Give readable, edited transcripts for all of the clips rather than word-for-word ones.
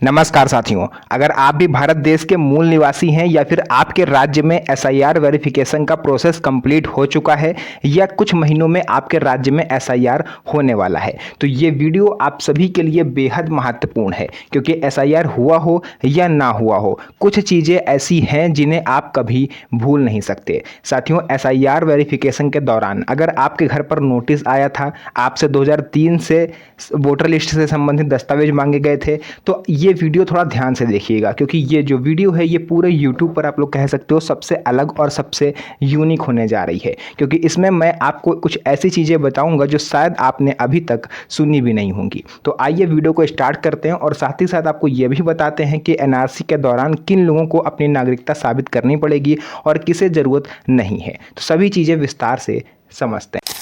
नमस्कार साथियों, अगर आप भी भारत देश के मूल निवासी हैं या फिर आपके राज्य में एसआईआर वेरिफिकेशन का प्रोसेस कंप्लीट हो चुका है या कुछ महीनों में आपके राज्य में एसआईआर होने वाला है, तो ये वीडियो आप सभी के लिए बेहद महत्वपूर्ण है। क्योंकि एसआईआर हुआ हो या ना हुआ हो, कुछ चीज़ें ऐसी हैं जिन्हें आप कभी भूल नहीं सकते। साथियों, एसआईआर वेरिफिकेशन के दौरान अगर आपके घर पर नोटिस आया था, आपसे 2003 से वोटर लिस्ट से संबंधित दस्तावेज मांगे गए थे, तो ये वीडियो थोड़ा ध्यान से देखिएगा। क्योंकि ये जो वीडियो है ये पूरे यूट्यूब पर आप लोग कह सकते हो सबसे अलग और सबसे यूनिक होने जा रही है। क्योंकि इसमें मैं आपको कुछ ऐसी चीज़ें बताऊंगा जो शायद आपने अभी तक सुनी भी नहीं होंगी। तो आइए वीडियो को स्टार्ट करते हैं और साथ ही साथ आपको ये भी बताते हैं कि एनआरसी के दौरान किन लोगों को अपनी नागरिकता साबित करनी पड़ेगी और किसे ज़रूरत नहीं है। तो सभी चीज़ें विस्तार से समझते हैं।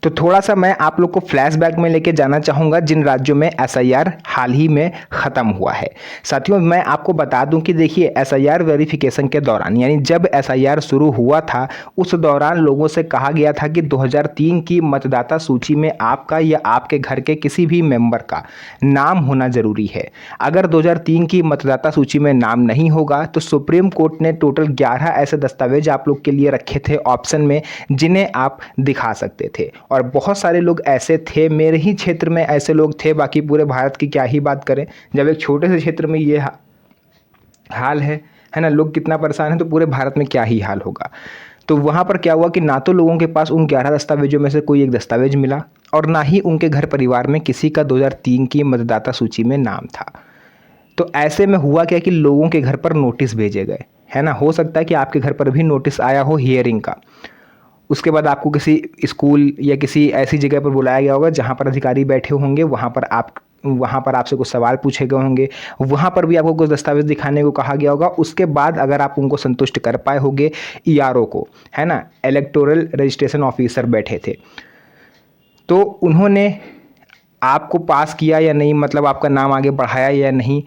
तो थोड़ा सा मैं आप लोग को फ्लैशबैक में लेके जाना चाहूँगा जिन राज्यों में एसआईआर हाल ही में ख़त्म हुआ है। साथियों, मैं आपको बता दूं कि देखिए, एसआईआर वेरिफिकेशन के दौरान यानी जब एसआईआर शुरू हुआ था उस दौरान लोगों से कहा गया था कि 2003 की मतदाता सूची में आपका या आपके घर के किसी भी मेंबर का नाम होना ज़रूरी है। अगर 2003 की मतदाता सूची में नाम नहीं होगा तो सुप्रीम कोर्ट ने टोटल 11 ऐसे दस्तावेज आप लोग के लिए रखे थे ऑप्शन में, जिन्हें आप दिखा सकते थे। और बहुत सारे लोग ऐसे थे, मेरे ही क्षेत्र में ऐसे लोग थे, बाकी पूरे भारत की क्या ही बात करें। जब एक छोटे से क्षेत्र में ये हाल है ना, लोग कितना परेशान हैं, तो पूरे भारत में क्या ही हाल होगा। तो वहाँ पर क्या हुआ कि ना तो लोगों के पास उन 11 दस्तावेजों में से कोई एक दस्तावेज मिला और ना ही उनके घर परिवार में किसी का 2003 की मतदाता सूची में नाम था। तो ऐसे में हुआ क्या कि लोगों के घर पर नोटिस भेजे गए, है ना। हो सकता है कि आपके घर पर भी नोटिस आया हो हियरिंग का। उसके बाद आपको किसी स्कूल या किसी ऐसी जगह पर बुलाया गया होगा जहाँ पर अधिकारी बैठे होंगे, वहाँ पर आपसे कुछ सवाल पूछे गए होंगे, वहाँ पर भी आपको कुछ दस्तावेज दिखाने को कहा गया होगा। उसके बाद अगर आप उनको संतुष्ट कर पाए होंगे, ईआरओ को, है ना, इलेक्टोरल रजिस्ट्रेशन ऑफिसर बैठे थे, तो उन्होंने आपको पास किया या नहीं, मतलब आपका नाम आगे बढ़ाया या नहीं,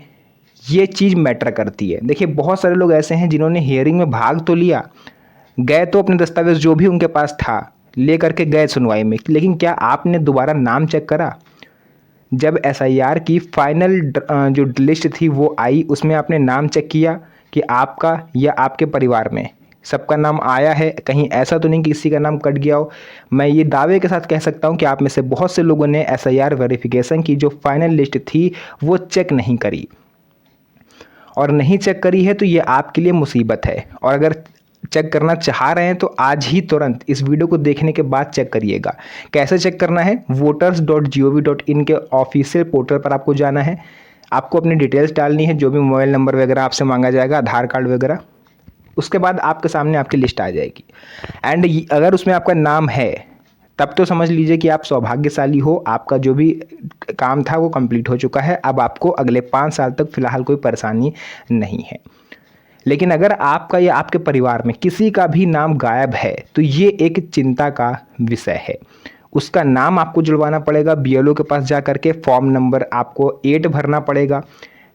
ये चीज़ मैटर करती है। देखिए, बहुत सारे लोग ऐसे हैं जिन्होंने हियरिंग में भाग तो लिया, गए तो अपने दस्तावेज जो भी उनके पास था ले करके गए सुनवाई में, लेकिन क्या आपने दोबारा नाम चेक करा? जब एसआईआर की फाइनल जो लिस्ट थी वो आई, उसमें आपने नाम चेक किया कि आपका या आपके परिवार में सबका नाम आया है? कहीं ऐसा तो नहीं कि किसी का नाम कट गया हो। मैं ये दावे के साथ कह सकता हूँ कि आप में से बहुत से लोगों ने एसआईआर वेरिफिकेशन की जो फाइनल लिस्ट थी वो चेक नहीं करी, और नहीं चेक करी है तो ये आपके लिए मुसीबत है। और अगर चेक करना चाह रहे हैं तो आज ही तुरंत इस वीडियो को देखने के बाद चेक करिएगा। कैसे चेक करना है? voters.gov.in के ऑफिशियल पोर्टल पर आपको जाना है। आपको अपनी डिटेल्स डालनी है, जो भी मोबाइल नंबर वगैरह आपसे मांगा जाएगा, आधार कार्ड वगैरह। उसके बाद आपके सामने आपकी लिस्ट आ जाएगी। एंड अगर उसमें आपका नाम है तब तो समझ लीजिए कि आप सौभाग्यशाली हो, आपका जो भी काम था वो कंप्लीट हो चुका है। अब आपको अगले 5 साल तक फिलहाल कोई परेशानी नहीं है। लेकिन अगर आपका या आपके परिवार में किसी का भी नाम गायब है तो ये एक चिंता का विषय है। उसका नाम आपको जुड़वाना पड़ेगा, बीएलओ के पास जा करके फॉर्म नंबर आपको 8 भरना पड़ेगा,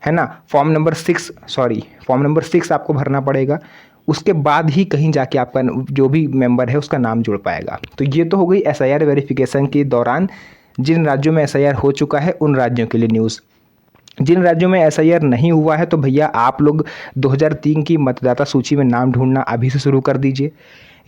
है ना। फॉर्म नंबर 6 आपको भरना पड़ेगा। उसके बाद ही कहीं जाके आपका जो भी मेंबर है उसका नाम जुड़ पाएगा। तो ये तो हो गई एसआईआर वेरिफिकेशन के दौरान जिन राज्यों में एसआईआर हो चुका है उन राज्यों के लिए न्यूज़। जिन राज्यों में एसआईआर नहीं हुआ है तो भैया आप लोग 2003 की मतदाता सूची में नाम ढूंढना अभी से शुरू कर दीजिए,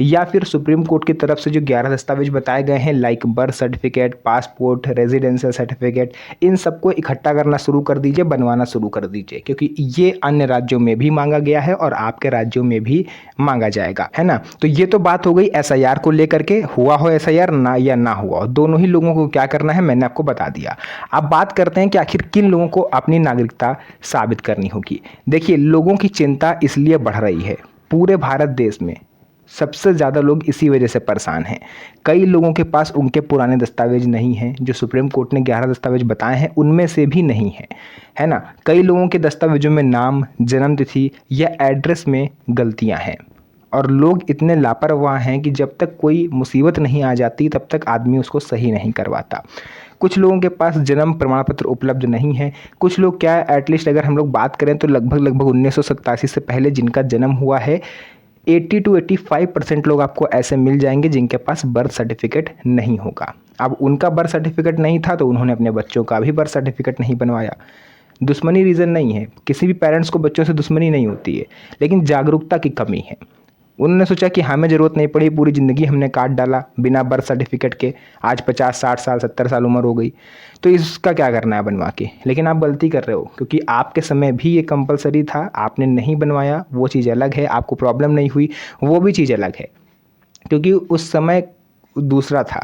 या फिर सुप्रीम कोर्ट की तरफ से जो 11 दस्तावेज बताए गए हैं like birth certificate, passport, residential certificate, इन सबको इकट्ठा करना शुरू कर दीजिए, बनवाना शुरू कर दीजिए। क्योंकि ये अन्य राज्यों में भी मांगा गया है और आपके राज्यों में भी मांगा जाएगा, है ना। तो ये तो बात हो गई एसआईआर को लेकर के, हुआ हो एसआईआर ना या ना हुआ हो, दोनों ही लोगों को क्या करना है मैंने आपको बता दिया। अब बात करते हैं कि आखिर किन लोगों को अपनी नागरिकता साबित करनी होगी। देखिए, लोगों की चिंता इसलिए बढ़ रही है, पूरे भारत देश में सबसे ज़्यादा लोग इसी वजह से परेशान हैं। कई लोगों के पास उनके पुराने दस्तावेज नहीं हैं, जो सुप्रीम कोर्ट ने 11 दस्तावेज बताए हैं उनमें से भी नहीं है, है ना। कई लोगों के दस्तावेजों में नाम, जन्म तिथि या एड्रेस में गलतियां हैं, और लोग इतने लापरवाह हैं कि जब तक कोई मुसीबत नहीं आ जाती तब तक आदमी उसको सही नहीं करवाता। कुछ लोगों के पास जन्म प्रमाण पत्र उपलब्ध नहीं है। कुछ लोग क्या, एटलीस्ट अगर हम लोग बात करें तो लगभग 1987 से पहले जिनका जन्म हुआ है, 80 to 85% लोग आपको ऐसे मिल जाएंगे जिनके पास बर्थ सर्टिफिकेट नहीं होगा। अब उनका बर्थ सर्टिफिकेट नहीं था तो उन्होंने अपने बच्चों का भी बर्थ सर्टिफिकेट नहीं बनवाया। दुश्मनी रीज़न नहीं है, किसी भी पेरेंट्स को बच्चों से दुश्मनी नहीं होती है, लेकिन जागरूकता की कमी है। उन्होंने सोचा कि हमें ज़रूरत नहीं पड़ी, पूरी ज़िंदगी हमने काट डाला बिना बर्थ सर्टिफिकेट के, आज 50-60 साल 70 साल उम्र हो गई, तो इसका क्या करना है बनवा के। लेकिन आप गलती कर रहे हो, क्योंकि आपके समय भी ये कंपलसरी था, आपने नहीं बनवाया, वो चीज़ अलग है, आपको प्रॉब्लम नहीं हुई, वो भी चीज़ अलग है, क्योंकि उस समय दूसरा था,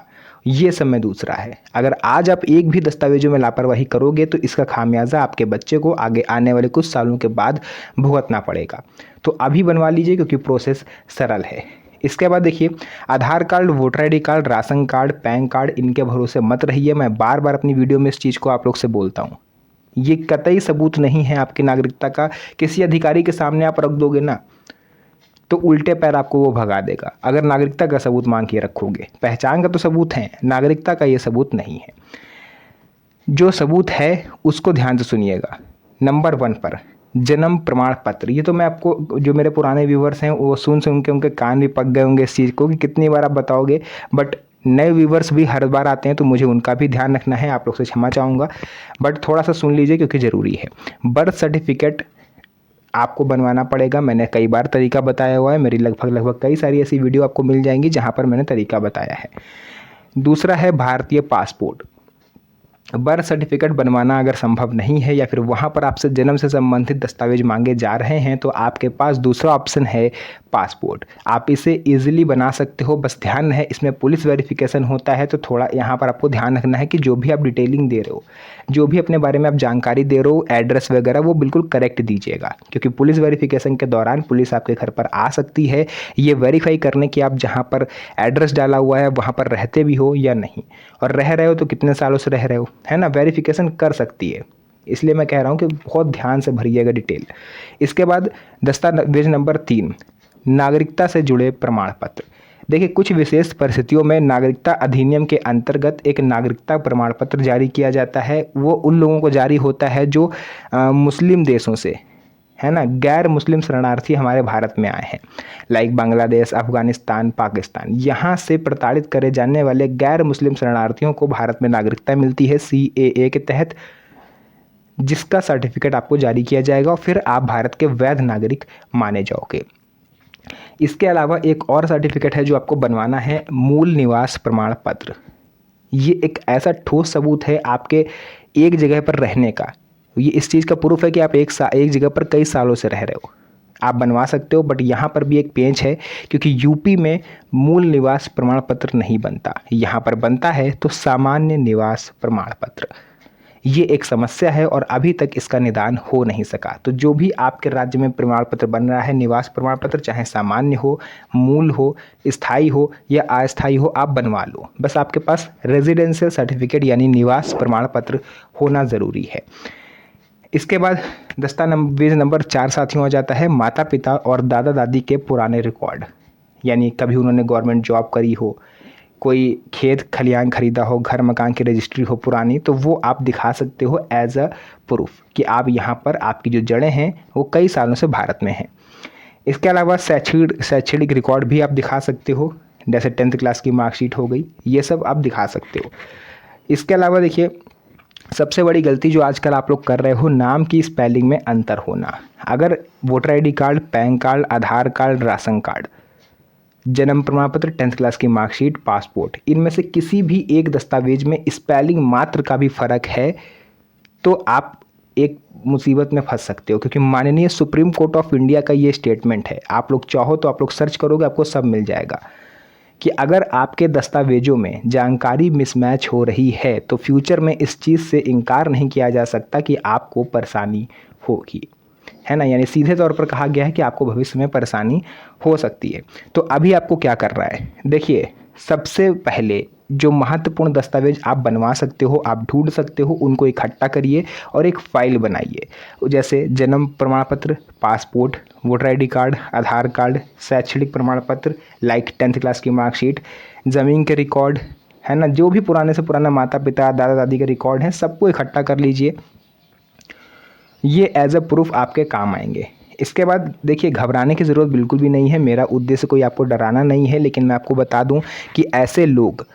ये समय दूसरा है। अगर आज आप एक भी दस्तावेजों में लापरवाही करोगे तो इसका खामियाजा आपके बच्चे को आगे आने वाले कुछ सालों के बाद भुगतना पड़ेगा। तो अभी बनवा लीजिए, क्योंकि प्रोसेस सरल है। इसके बाद देखिए, Aadhaar card, voter ID card, ration card, PAN card, इनके भरोसे मत रहिए। मैं बार बार अपनी वीडियो में इस चीज़ को आप लोग से बोलता हूँ, ये कतई सबूत नहीं है आपकी नागरिकता का। किसी अधिकारी के सामने आप रख दोगे ना, तो उल्टे पैर आपको वो भगा देगा। अगर नागरिकता का सबूत मांग के रखोगे, पहचान का तो सबूत है, नागरिकता का ये सबूत नहीं है। जो सबूत है उसको ध्यान से सुनिएगा। नंबर 1 पर जन्म प्रमाण पत्र। ये तो मैं आपको, जो मेरे पुराने व्यूवर्स हैं वो सुन सुन के उनके कान भी पक गए होंगे इस चीज़ को कि कितनी बार आप बताओगे, बट नए व्यूवर्स भी हर बार आते हैं, तो मुझे उनका भी ध्यान रखना है, आप लोग से क्षमा चाहूँगा, बट थोड़ा सा सुन लीजिए क्योंकि ज़रूरी है। बर्थ सर्टिफिकेट आपको बनवाना पड़ेगा। मैंने कई बार तरीका बताया हुआ है, मेरी लगभग कई सारी ऐसी वीडियो आपको मिल जाएंगी जहाँ पर मैंने तरीका बताया है। दूसरा है भारतीय पासपोर्ट। बर्थ सर्टिफिकेट बनवाना अगर संभव नहीं है, या फिर वहाँ पर आपसे जन्म से संबंधित दस्तावेज मांगे जा रहे हैं, तो आपके पास दूसरा ऑप्शन है पासपोर्ट। आप इसे इजीली बना सकते हो, बस ध्यान है इसमें पुलिस वेरिफिकेशन होता है, तो थोड़ा यहाँ पर आपको ध्यान रखना है कि जो भी आप डिटेलिंग दे रहे हो, जो भी अपने बारे में आप जानकारी दे रहे हो, एड्रेस वगैरह, वो बिल्कुल करेक्ट दीजिएगा, क्योंकि पुलिस वेरिफिकेशन के दौरान पुलिस आपके घर पर आ सकती है ये वेरीफाई करने की आप जहाँ पर एड्रेस डाला हुआ है वहाँ पर रहते भी हो या नहीं, और रह रहे हो तो कितने सालों से रह रहे हो, है ना, वेरिफिकेशन कर सकती है। इसलिए मैं कह रहा हूँ कि बहुत ध्यान से भरिएगा डिटेल। इसके बाद दस्तावेज नंबर 3, नागरिकता से जुड़े प्रमाण पत्र। देखिए, कुछ विशेष परिस्थितियों में नागरिकता अधिनियम के अंतर्गत एक नागरिकता प्रमाण पत्र जारी किया जाता है। वो उन लोगों को जारी होता है जो मुस्लिम देशों से, है ना, गैर मुस्लिम शरणार्थी हमारे भारत में आए हैं, लाइक बांग्लादेश, अफगानिस्तान, पाकिस्तान, यहाँ से प्रताड़ित करे जाने वाले गैर मुस्लिम शरणार्थियों को भारत में नागरिकता मिलती है CAA के तहत, जिसका सर्टिफिकेट आपको जारी किया जाएगा और फिर आप भारत के वैध नागरिक माने जाओगे। इसके अलावा एक और सर्टिफिकेट है जो आपको बनवाना है, मूल निवास प्रमाण पत्र। ये एक ऐसा ठोस सबूत है आपके एक जगह पर रहने का। ये इस चीज़ का प्रूफ है कि आप एक जगह पर कई सालों से रह रहे हो। आप बनवा सकते हो, बट यहाँ पर भी एक पेंच है, क्योंकि यूपी में मूल निवास प्रमाण पत्र नहीं बनता, यहाँ पर बनता है तो सामान्य निवास प्रमाण पत्र। ये एक समस्या है और अभी तक इसका निदान हो नहीं सका। तो जो भी आपके राज्य में प्रमाण पत्र बन रहा है, निवास प्रमाण पत्र, चाहे सामान्य हो, मूल हो, स्थायी हो या अस्थायी हो, आप बनवा लो। बस आपके पास रेजिडेंशियल सर्टिफिकेट यानी निवास प्रमाण पत्र होना ज़रूरी है। इसके बाद दस्तावेज नंबर 4 साथियों आ जाता है, माता पिता और दादा दादी के पुराने रिकॉर्ड, यानी कभी उन्होंने गवर्नमेंट जॉब करी हो, कोई खेत खलियान खरीदा हो, घर मकान की रजिस्ट्री हो पुरानी, तो वो आप दिखा सकते हो एज अ प्रूफ कि आप यहाँ पर, आपकी जो जड़ें हैं वो कई सालों से भारत में हैं। इसके अलावा शैक्षणिक रिकॉर्ड भी आप दिखा सकते हो, जैसे 10th क्लास की मार्कशीट हो गई, ये सब आप दिखा सकते हो। इसके अलावा देखिए, सबसे बड़ी गलती जो आजकल आप लोग कर रहे हो, नाम की स्पेलिंग में अंतर होना। अगर voter ID card, PAN card, Aadhaar card, ration card, जन्म प्रमाण पत्र, 10th क्लास की मार्कशीट, पासपोर्ट, इनमें से किसी भी एक दस्तावेज में स्पेलिंग मात्र का भी फर्क है तो आप एक मुसीबत में फंस सकते हो, क्योंकि माननीय सुप्रीम कोर्ट ऑफ इंडिया का ये स्टेटमेंट है। आप लोग चाहो तो आप लोग सर्च करोगे, आपको सब मिल जाएगा कि अगर आपके दस्तावेजों में जानकारी मिसमैच हो रही है तो फ्यूचर में इस चीज़ से इनकार नहीं किया जा सकता कि आपको परेशानी होगी, है ना। यानी सीधे तौर पर कहा गया है कि आपको भविष्य में परेशानी हो सकती है। तो अभी आपको क्या करना है, देखिए, सबसे पहले जो महत्वपूर्ण दस्तावेज आप बनवा सकते हो, आप ढूंढ सकते हो, उनको इकट्ठा करिए और एक फ़ाइल बनाइए। जैसे जन्म प्रमाण पत्र, passport, voter ID card, Aadhaar card, शैक्षणिक प्रमाण पत्र लाइक 10th क्लास की मार्कशीट, ज़मीन के रिकॉर्ड, है ना, जो भी पुराने से पुराना माता पिता दादा दादी के रिकॉर्ड हैं, सबको इकट्ठा कर लीजिए। ये एज अ प्रूफ आपके काम आएंगे। इसके बाद देखिए, घबराने की ज़रूरत बिल्कुल भी नहीं है, मेरा उद्देश्य कोई आपको डराना नहीं है, लेकिन मैं आपको बता दूं कि ऐसे लोग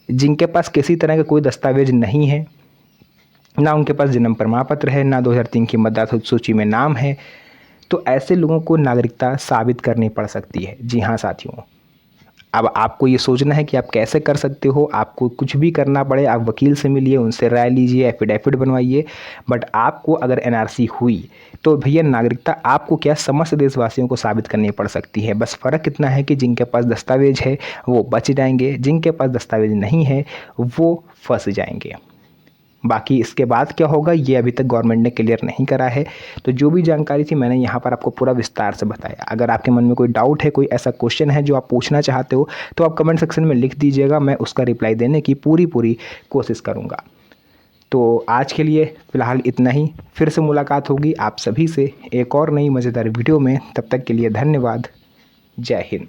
जिनके पास किसी तरह का कोई दस्तावेज नहीं है, ना उनके पास जन्म प्रमाण पत्र है, ना 2003 की मतदाता सूची में नाम है, तो ऐसे लोगों को नागरिकता साबित करनी पड़ सकती है। जी हाँ साथियों, अब आपको ये सोचना है कि आप कैसे कर सकते हो। आपको कुछ भी करना पड़े, आप वकील से मिलिए, उनसे राय लीजिए, एफिडेविट बनवाइए, बट आपको अगर एनआरसी हुई तो भैया नागरिकता आपको क्या समस्त देशवासियों को साबित करनी पड़ सकती है। बस फ़र्क इतना है कि जिनके पास दस्तावेज है वो बच जाएंगे, जिनके पास दस्तावेज नहीं है वो फंस जाएंगे। बाकी इसके बाद क्या होगा ये अभी तक गवर्नमेंट ने क्लियर नहीं करा है। तो जो भी जानकारी थी मैंने यहाँ पर आपको पूरा विस्तार से बताया। अगर आपके मन में कोई डाउट है, कोई ऐसा क्वेश्चन है जो आप पूछना चाहते हो, तो आप कमेंट सेक्शन में लिख दीजिएगा, मैं उसका रिप्लाई देने की पूरी कोशिश करूँगा। तो आज के लिए फ़िलहाल इतना ही, फिर से मुलाकात होगी आप सभी से एक और नई मज़ेदार वीडियो में। तब तक के लिए धन्यवाद। जय हिंद।